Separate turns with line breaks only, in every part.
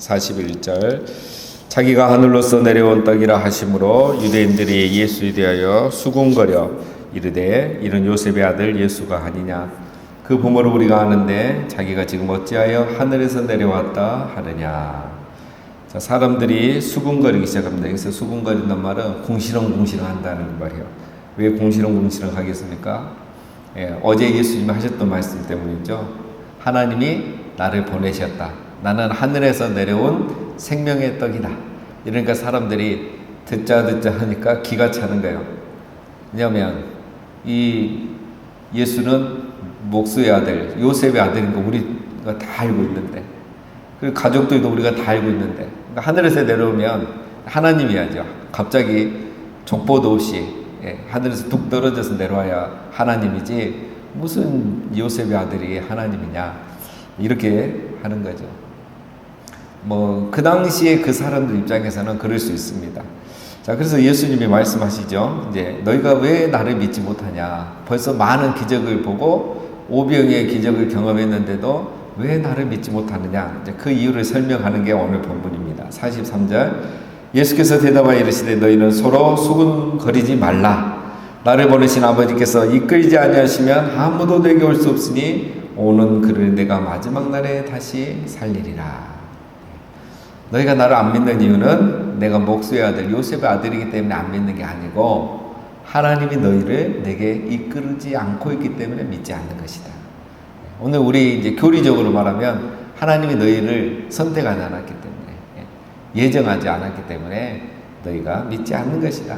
41절 자기가 하늘로서 내려온 떡이라 하심으로 유대인들이 예수에 대하여 수군거려 이르되 이는 요셉의 아들 예수가 아니냐. 그 부모를 우리가 아는데 자기가 지금 어찌하여 하늘에서 내려왔다 하느냐. 자, 사람들이 수군거리기 시작합니다. 여기서 수군거린단 말은 궁시렁궁시렁 한다는 말이에요. 왜 궁시렁궁시렁 하겠습니까? 어제 예수님이 하셨던 말씀 때문이죠. 하나님이 나를 보내셨다. 나는 하늘에서 내려온 생명의 떡이다. 이러니까 사람들이 듣자 하니까 기가 차는 거예요. 왜냐하면 이 예수는 목수의 아들, 요셉의 아들인 거 우리가 다 알고 있는데, 그리고 가족들도 우리가 다 알고 있는데, 그러니까 하늘에서 내려오면 하나님이야죠. 갑자기 족보도 없이 하늘에서 뚝 떨어져서 내려와야 하나님이지 무슨 요셉의 아들이 하나님이냐 이렇게 하는 거죠. 그 당시에 그 사람들 입장에서는 그럴 수 있습니다. 자, 그래서 예수님이 말씀하시죠. 이제 너희가 왜 나를 믿지 못하냐? 벌써 많은 기적을 보고 오병이의 기적을 경험했는데도 왜 나를 믿지 못하느냐? 이제 그 이유를 설명하는 게 오늘 본문입니다. 43절. 예수께서 대답하여 이르시되 너희는 서로 수군거리지 말라. 나를 보내신 아버지께서 이끌지 아니하시면 아무도 내게 올 수 없으니 오는 그를 내가 마지막 날에 다시 살리리라. 너희가 나를 안 믿는 이유는 내가 목수의 아들 요셉의 아들이기 때문에 안 믿는 게 아니고 하나님이 너희를 내게 이끌지 않고 있기 때문에 믿지 않는 것이다. 오늘 우리 이제 교리적으로 말하면 하나님이 너희를 선택하지 않았기 때문에 예정하지 않았기 때문에 너희가 믿지 않는 것이다.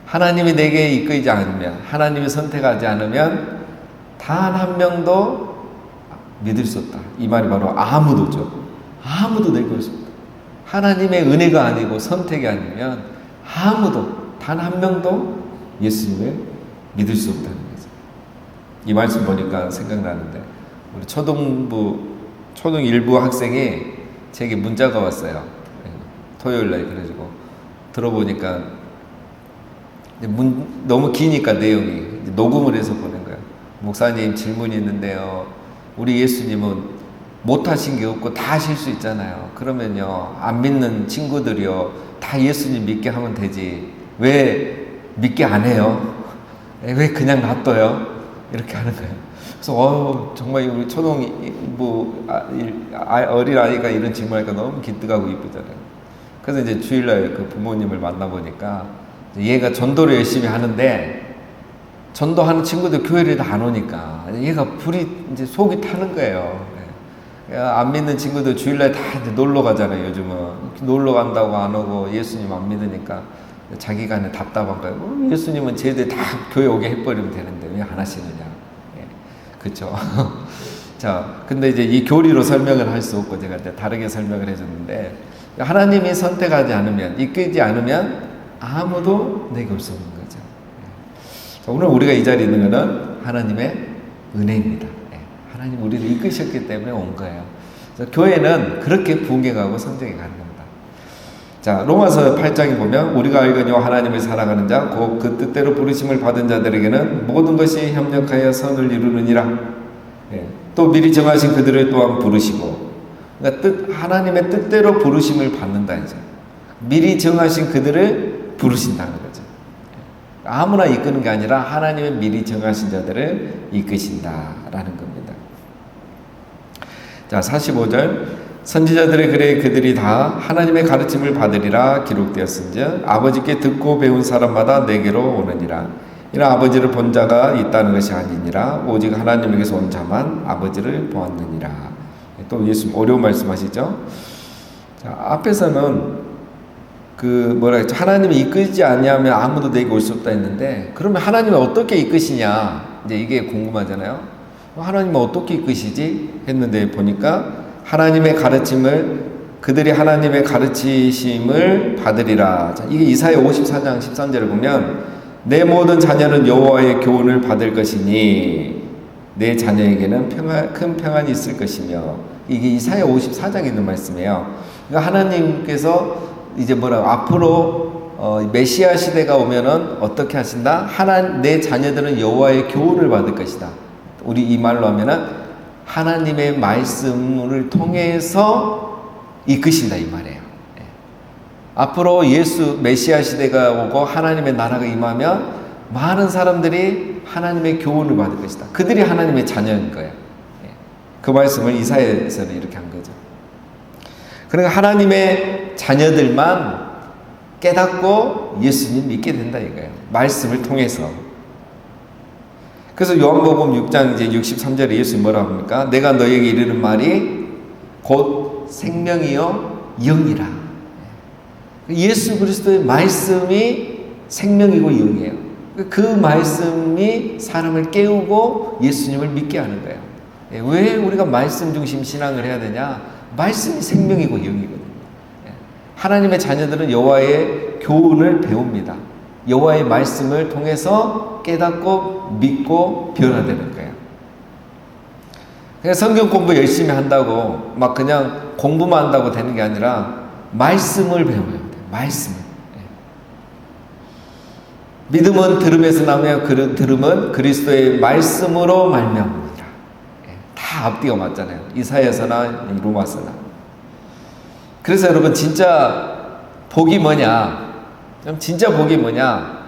하나님이 내게 이끌지 않으면, 하나님이 선택하지 않으면 단 한 명도 믿을 수 없다. 이 말이 바로 아무도죠. 아무도 내게 올 수 없다. 하나님의 은혜가 아니고 선택이 아니면 아무도 단 한 명도 예수님을 믿을 수 없다는 거죠. 이 말씀 보니까 생각나는데 우리 초등 1부 학생이 제게 문자가 왔어요. 토요일날. 그래가지고 들어보니까 너무 기니까 내용이 녹음을 해서 보낸 거예요. 목사님 질문이 있는데요. 우리 예수님은 못하신 게 없고 다 하실 수 있잖아요. 그러면요 안 믿는 친구들이요 다 예수님 믿게 하면 되지 왜 믿게 안 해요? 왜 그냥 놔둬요? 이렇게 하는 거예요. 그래서 정말 우리 초등 어린 아이가 이런 질문하니까 너무 기특하고 이쁘잖아요. 그래서 이제 주일날 그 부모님을 만나보니까 얘가 전도를 열심히 하는데 전도하는 친구들 교회를 다 안 오니까 얘가 불이 이제 속이 타는 거예요. 안 믿는 친구들 주일날 다 이제 놀러 가잖아요. 요즘은 놀러 간다고 안 오고 예수님 안 믿으니까 자기가 답답한 거예요. 예수님은 쟤들 다 교회 오게 해버리면 되는데 왜 안 하시느냐. 그렇죠. 자, 근데 이제 이 교리로 설명을 할 수 없고 제가 이제 다르게 설명을 해줬는데 하나님이 선택하지 않으면, 이끌지 않으면 아무도 내게 올 수 없는 거죠. 자, 오늘 우리가 이 자리에 있는 것은 하나님의 은혜입니다. 하나님 우리를 이끄셨기 때문에 온 거예요. 자, 교회는 그렇게 부흥해가고 성장해 가는 겁니다. 자, 로마서 8장에 보면 우리가 알거니와 하나님을 사랑하는 자 곧 그 뜻대로 부르심을 받은 자들에게는 모든 것이 협력하여 선을 이루느니라. 또 미리 정하신 그들을 또한 부르시고, 그러니까 하나님의 뜻대로 부르심을 받는다 이제. 미리 정하신 그들을 부르신다는 거죠. 아무나 이끄는 게 아니라 하나님의 미리 정하신 자들을 이끄신다라는 겁니다. 자, 45절. 선지자들의 글에 그들이 다 하나님의 가르침을 받으리라 기록되었은즉 아버지께 듣고 배운 사람마다 내게로 오느니라. 이는 아버지를 본 자가 있다는 것이 아니니라. 오직 하나님에게서 온 자만 아버지를 보았느니라. 또 예수님 어려운 말씀하시죠. 자, 앞에서는 하나님이 이끄지 아니하면 아무도 내게 올 수 없다 했는데, 그러면 하나님은 어떻게 이끄시냐 이제 이게 궁금하잖아요. 하나님은 어떻게 이끄시지 했는데 보니까 하나님의 가르침을, 그들이 하나님의 가르치심을 받으리라. 자, 이게 이사야 54장 13절을 보면 내 모든 자녀는 여호와의 교훈을 받을 것이니 내 자녀에게는 큰 평안이 있을 것이며, 이게 이사야 54장에 있는 말씀이에요. 그러니까 하나님께서 이제 앞으로 메시아 시대가 오면은 어떻게 하신다? 내 자녀들은 여호와의 교훈을 받을 것이다. 우리 이 말로 하면은 하나님의 말씀을 통해서 이끄신다 이 말이에요. 앞으로 예수 메시아 시대가 오고 하나님의 나라가 임하면 많은 사람들이 하나님의 교훈을 받을 것이다. 그들이 하나님의 자녀인 거예요. 그 말씀을 이사야에서는 이렇게 한 거죠. 그러니까 하나님의 자녀들만 깨닫고 예수님 믿게 된다 이거예요. 말씀을 통해서. 그래서 요한복음 6장 이제 63절에 예수님 뭐라 합니까? 내가 너에게 이르는 말이 곧 생명이요 영이라. 예수 그리스도의 말씀이 생명이고 영이에요. 그 말씀이 사람을 깨우고 예수님을 믿게 하는 거예요. 왜 우리가 말씀 중심 신앙을 해야 되냐? 말씀이 생명이고 영이거든요. 하나님의 자녀들은 여호와의 교훈을 배웁니다. 여호와의 말씀을 통해서 깨닫고 믿고 변화되는 거예요. 그냥 성경 공부 열심히 한다고 막 그냥 공부만 한다고 되는 게 아니라 말씀을 배워야 돼요. 말씀을. 믿음은 들음에서 나며 들음은 그리스도의 말씀으로 말미암으리라. 다 앞뒤가 맞잖아요. 이사야서나 로마서나. 그래서 여러분 진짜 복이 뭐냐? 진짜 복이 뭐냐?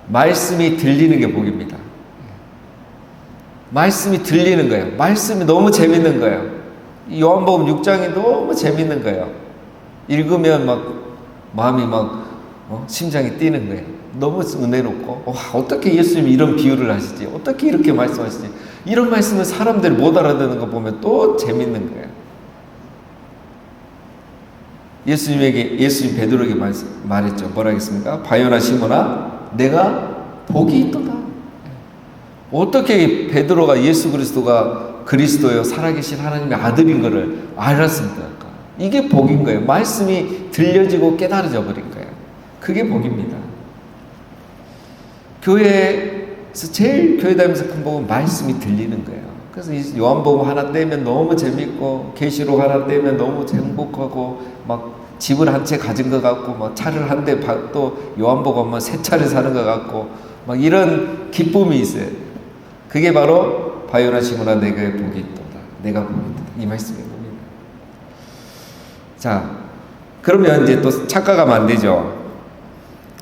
말씀이 들리는 게 복입니다. 말씀이 들리는 거예요. 말씀이 너무 재밌는 거예요. 요한복음 6장이 너무 재밌는 거예요. 읽으면 막 마음이 막 심장이 뛰는 거예요. 너무 은혜롭고 어떻게 예수님이 이런 비유를 하시지? 어떻게 이렇게 말씀하시지? 이런 말씀을 사람들이 못 알아듣는 거 보면 또 재밌는 거예요. 예수님 베드로에게 말했죠. 뭐라 했습니까? 바요나 시몬아 내가 복이 있도다. 어떻게 베드로가 예수 그리스도가 그리스도요 살아계신 하나님의 아들인 것을 알았습니까? 이게 복인 거예요. 말씀이 들려지고 깨달아져 버린 거예요. 그게 복입니다. 교회에서 제일 교회 다니면서 큰 복은 말씀이 들리는 거예요. 그래서 요한복음 하나 떼면 너무 재밌고 계시록 하나 떼면 너무 행복하고 막 집을 한 채 가진 것 같고 막 차를 한 대 또 요한복음은 새 차를 사는 것 같고 막 이런 기쁨이 있어요. 그게 바로 바요나 시몬아 내가 복이 있도다. 내가 복이 있도다. 이 말씀이 복입니다. 자, 그러면 이제 또 착각하면 안 되죠.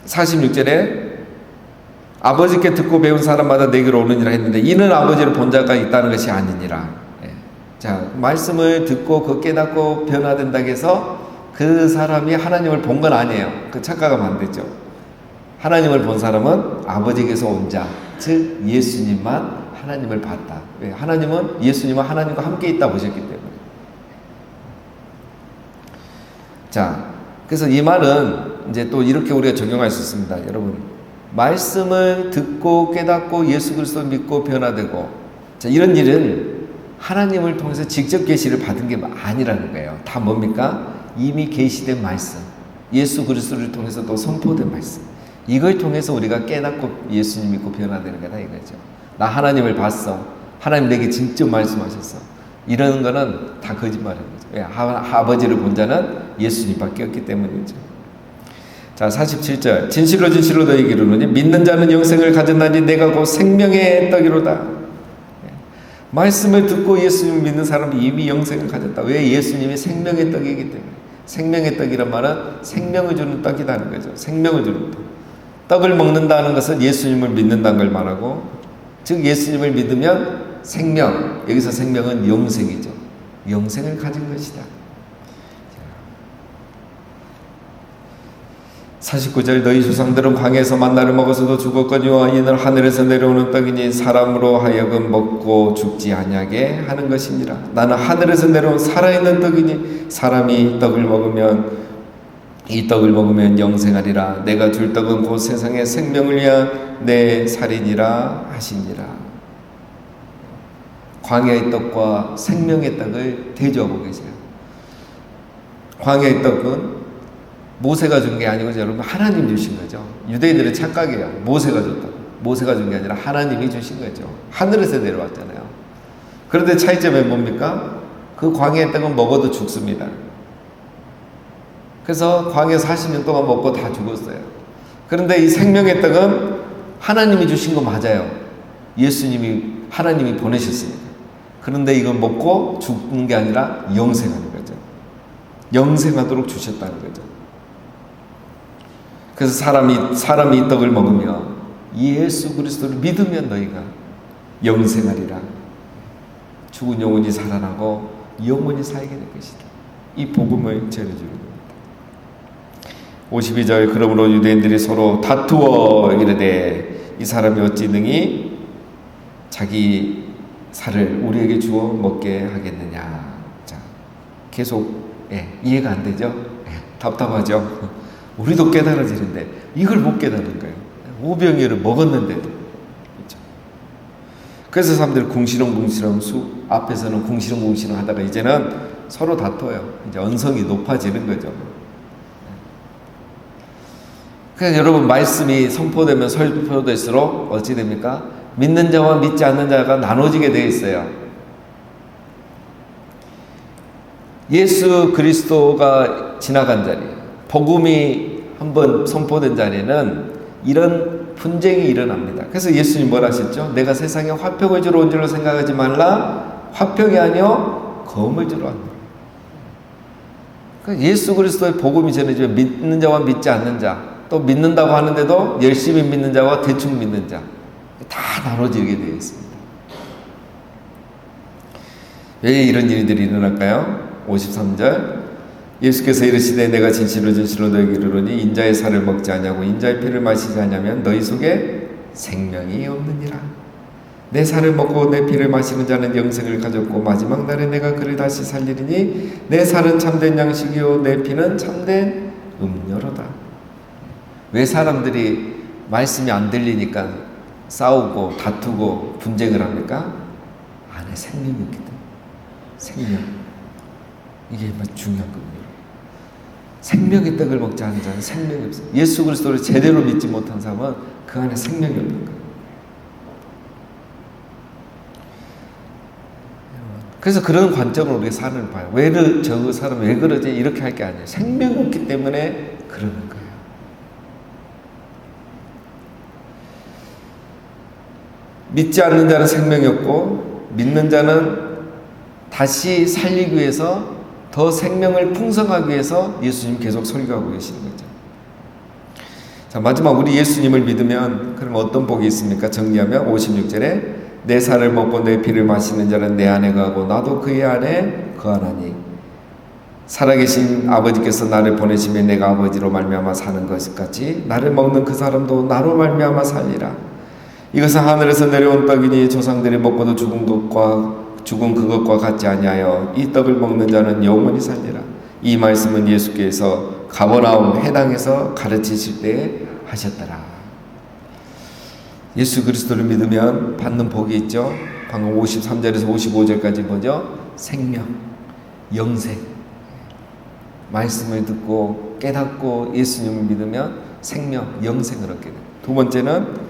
46절에 아버지께 듣고 배운 사람마다 내게로 오느니라 했는데 이는 아버지를 본 자가 있다는 것이 아니니라. 자, 말씀을 듣고 그 깨닫고 변화된다고 해서 그 사람이 하나님을 본 건 아니에요. 그 착각하면 안 되죠. 하나님을 본 사람은 아버지께서 온 자, 즉 예수님만 하나님을 봤다. 왜? 하나님은 예수님은 하나님과 함께 있다 보셨기 때문에. 자, 그래서 이 말은 이제 또 이렇게 우리가 적용할 수 있습니다. 여러분, 말씀을 듣고 깨닫고 예수 그리스도 믿고 변화되고, 자, 이런 일은 하나님을 통해서 직접 계시를 받은 게 아니라는 거예요. 다 뭡니까? 이미 계시된 말씀, 예수 그리스도를 통해서 또 선포된 말씀, 이걸 통해서 우리가 깨닫고 예수님 믿고 변화되는 거다 이거죠. 나 하나님을 봤어. 하나님 내게 직접 말씀하셨어. 이러는 거는 다 거짓말인 거죠. 왜? 아버지를 본 자는 예수님밖에 없기 때문이죠. 자, 47절. 진실로 진실로 너희에게 이르노니 믿는 자는 영생을 가졌나니 내가 곧 생명의 떡이로다. 말씀을 듣고 예수님을 믿는 사람이 이미 영생을 가졌다. 왜? 예수님이 생명의 떡이기 때문에. 생명의 떡이란 말은 생명을 주는 떡이라는 거죠. 생명을 주는 떡. 떡을 먹는다는 것은 예수님을 믿는다는 걸 말하고, 즉 예수님을 믿으면 생명, 여기서 생명은 영생이죠. 영생을 가진 것이다. 49절 너희 조상들은 광야에서 만나를 먹어서도 죽었거니와 이는 하늘에서 내려오는 떡이니 사람으로 하여금 먹고 죽지 아니하게 하는 것이니라. 나는 하늘에서 내려온 살아있는 떡이니 사람이 이 떡을 먹으면 영생하리라. 내가 줄 떡은 곧 세상의 생명을 위한 내 살이니라 하시니라. 광야의 떡과 생명의 떡을 대조하고 계세요. 광야의 떡은 모세가 준 게 아니고 여러분 하나님 주신 거죠. 유대인들의 착각이에요. 모세가 줬다고. 모세가 준 게 아니라 하나님이 주신 거죠. 하늘에서 내려왔잖아요. 그런데 차이점이 뭡니까? 그 광야의 떡은 먹어도 죽습니다. 그래서 광야 40년 동안 먹고 다 죽었어요. 그런데 이 생명의 떡은 하나님이 주신 거 맞아요. 하나님이 보내셨으니까. 그런데 이걸 먹고 죽는 게 아니라 영생하는 거죠. 영생하도록 주셨다는 거죠. 그래서 사람이 이 떡을 먹으며 예수 그리스도를 믿으면 너희가 영생하리라. 죽은 영혼이 살아나고 영원히 살게 될 것이다. 이 복음을 전해주는 겁니다. 52절 그러므로 유대인들이 서로 다투어 이르되 이 사람이 어찌 능히 자기 살을 우리에게 주어 먹게 하겠느냐. 자, 계속 이해가 안 되죠? 답답하죠? 우리도 깨달아지는데 이걸 못 깨닫는 거예요. 오병이어를 먹었는데도. 그렇죠? 그래서 사람들이 궁시렁궁시렁 앞에서는 궁시렁궁시렁 하다가 이제는 서로 다퉈요. 이제 언성이 높아지는 거죠. 그래서 여러분 말씀이 선포되면 설포될수록 어찌 됩니까? 믿는 자와 믿지 않는 자가 나눠지게 되어 있어요. 예수 그리스도가 지나간 자리, 복음이 한번 선포된 자리에는 이런 분쟁이 일어납니다. 그래서 예수님 뭐라 하셨죠? 내가 세상에 화평을 주러 온 줄로 생각하지 말라. 화평이 아니요 검을 주러 왔노라. 그러니까 예수 그리스도의 복음이 전해지면 믿는 자와 믿지 않는 자, 또 믿는다고 하는데도 열심히 믿는 자와 대충 믿는 자 다 나눠지게 되어 있습니다. 왜 이런 일들이 일어날까요? 53절 예수께서 이르시되 내가 진실로 너에게 이르노니 인자의 살을 먹지 아니하고 인자의 피를 마시지 아니하면 너희 속에 생명이 없느니라. 내 살을 먹고 내 피를 마시는 자는 영생을 가졌고 마지막 날에 내가 그를 다시 살리리니 내 살은 참된 양식이요 내 피는 참된 음료로다. 왜 사람들이 말씀이 안 들리니까 싸우고 다투고 분쟁을 합니까? 안에 생명이 있기 때문에. 생명. 이게 중요한 겁니다. 생명의 떡을 먹지 않은 자는 생명이 없어요. 예수 그리스도를 제대로 믿지 못한 사람은 그 안에 생명이 없는 거예요. 그래서 그런 관점으로 우리가 사람을 봐요. 저 사람 왜 그러지? 이렇게 할 게 아니에요. 생명이 없기 때문에 그러는 거예요. 믿지 않는 자는 생명이 없고 믿는 자는 다시 살리기 위해서 더 생명을 풍성하기 위해서 예수님 계속 설교하고 계시는 거죠. 자, 마지막 우리 예수님을 믿으면 그럼 어떤 복이 있습니까? 정리하면 56절에 내 살을 먹고 내 피를 마시는 자는 내 안에 거하고 나도 그의 안에 거하나니 살아계신 아버지께서 나를 보내시며 내가 아버지로 말미암아 사는 것 같이 나를 먹는 그 사람도 나로 말미암아 살리라. 이것은 하늘에서 내려온 떡이니 조상들이 먹고도 죽은 그것과 같지 아니하여 이 떡을 먹는 자는 영원히 살리라. 이 말씀은 예수께서 가버나움 해당에서 가르치실 때에 하셨더라. 예수 그리스도를 믿으면 받는 복이 있죠. 방금 53절에서 55절까지 뭐죠? 생명, 영생. 말씀을 듣고 깨닫고 예수님을 믿으면 생명, 영생을 얻게 돼요. 두 번째는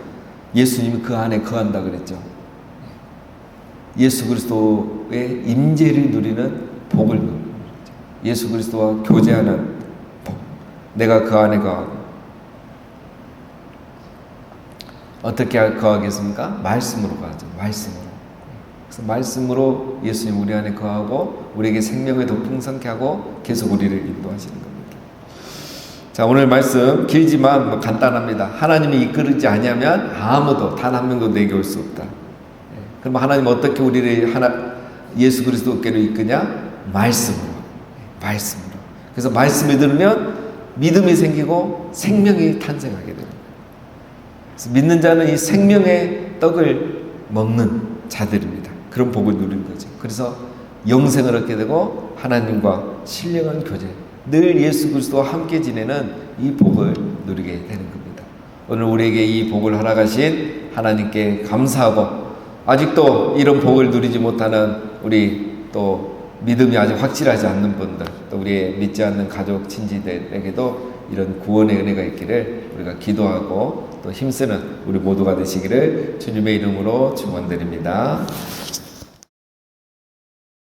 예수님이 그 안에 거한다 그랬죠. 예수 그리스도의 임재를 누리는 복을 누리는 거죠. 예수 그리스도와 교제하는 복. 내가 그 안에 거하고. 어떻게 거하겠습니까? 말씀으로 거하죠. 말씀으로. 그래서 말씀으로 예수님 우리 안에 거하고 우리에게 생명을 더 풍성케 하고 계속 우리를 인도하시는 겁니다. 자, 오늘 말씀 길지만 간단합니다. 하나님이 이끌지 아니하면 아무도 단 한 명도 내게 올 수 없다. 그럼 하나님 어떻게 우리를 예수 그리스도께로 이끄냐? 말씀으로. 그래서 말씀을 들으면 믿음이 생기고 생명이 탄생하게 됩니다. 그래서 믿는 자는 이 생명의 떡을 먹는 자들입니다. 그런 복을 누리는 거죠. 그래서 영생을 얻게 되고 하나님과 신령한 교제, 늘 예수 그리스도와 함께 지내는 이 복을 누리게 되는 겁니다. 오늘 우리에게 이 복을 허락하신 하나님께 감사하고 아직도 이런 복을 누리지 못하는 우리 또 믿음이 아직 확실하지 않는 분들, 또 우리의 믿지 않는 가족, 친지들에게도 이런 구원의 은혜가 있기를 우리가 기도하고 또 힘쓰는 우리 모두가 되시기를 주님의 이름으로 축원드립니다.